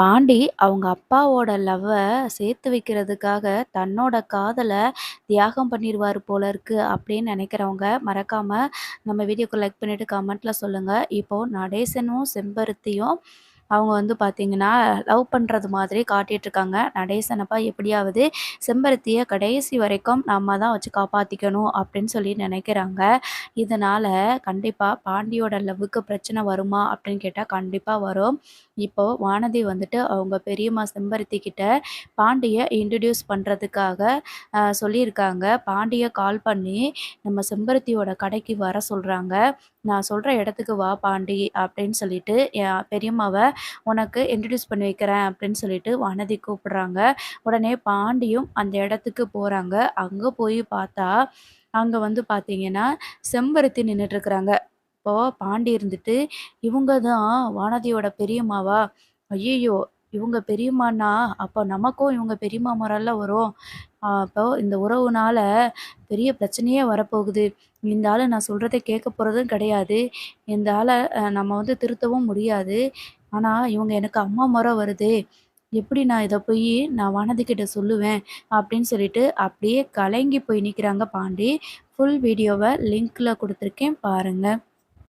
பாண்டி அவங்க அப்பாவோட லவ்வ சேர்த்து வைக்கிறதுக்காக தன்னோட காதல தியாகம் பண்ணிருவாரு போல இருக்கு அப்படின்னு நினைக்கிறவங்க மறக்காம நம்ம வீடியோக்கு லைக் பண்ணிட்டு கமெண்ட்ல சொல்லுங்க. இப்போ நடேசனும் செம்பருத்தியும் அவங்க வந்து பார்த்தீங்கன்னா, லவ் பண்றது மாதிரி காட்டிட்டுருக்காங்க. நடேசனப்பா எப்படியாவது செம்பருத்திய கடைசி வரைக்கும் நம்ம தான் வச்சு காப்பாத்திக்கணும் அப்படின்னு சொல்லி நினைக்கிறாங்க. இதனால கண்டிப்பா பாண்டியோட லவ்வுக்கு பிரச்சனை வருமா அப்படின்னு கேட்டா கண்டிப்பா வரும். இப்போ வானதி வந்துட்டு அவங்க பெரியம்மா செம்பருத்தி கிட்ட பாண்டிய இன்ட்ரோடியூஸ் பண்றதுக்காக சொல்லியிருக்காங்க. பாண்டிய கால் பண்ணி நம்ம செம்பருத்தியோட கடைக்கு வர சொல்றாங்க. "நான் சொல்ற இடத்துக்கு வா பாண்டி" அப்படின்னு சொல்லிட்டு என் பெரியம்மாவ "உனக்கு இன்ட்ரோடியூஸ் பண்ணி வைக்கிறேன்" அப்படின்னு சொல்லிட்டு வானதி கூப்பிடுறாங்க. உடனே பாண்டியும் அந்த இடத்துக்கு போறாங்க. அங்க போய் பார்த்தா, அங்க வந்து பார்த்தீங்கன்னா, செம்பருத்தி நின்னுட்டுருக்குறாங்க. இப்போ பாண்டி இருந்துட்டு, "இவுங்க தான் வானதியோட பெரியம்மாவா? ஐய்யய்யோ! இவுங்க பெரியம்மான்னா, அப்ப நமக்கும் இவுங்க பெரியம்மா முறைல வரும். அப்போ இந்த உறவுனால பெரிய பிரச்சனையே வரப்போகுது. இந்த ஆளு நான் சொல்றத கேட்க போறதும் கிடையாது. இந்த ஆள நம்ம வந்து திருத்தவும் முடியாது. ஆனா, இவுங்க எனக்கு அம்மா மொற வருதே! எப்படி நான் இத போயி நான் வானதி கிட்ட சொல்லுவேன்?" அப்படின்னு சொல்லிட்டு அப்படியே கலங்கி போய் நிக்கிறாங்க பாண்டி. ஃபுல் வீடியோவ லிங்க்ல குடுத்துருக்கேன் பாருங்க.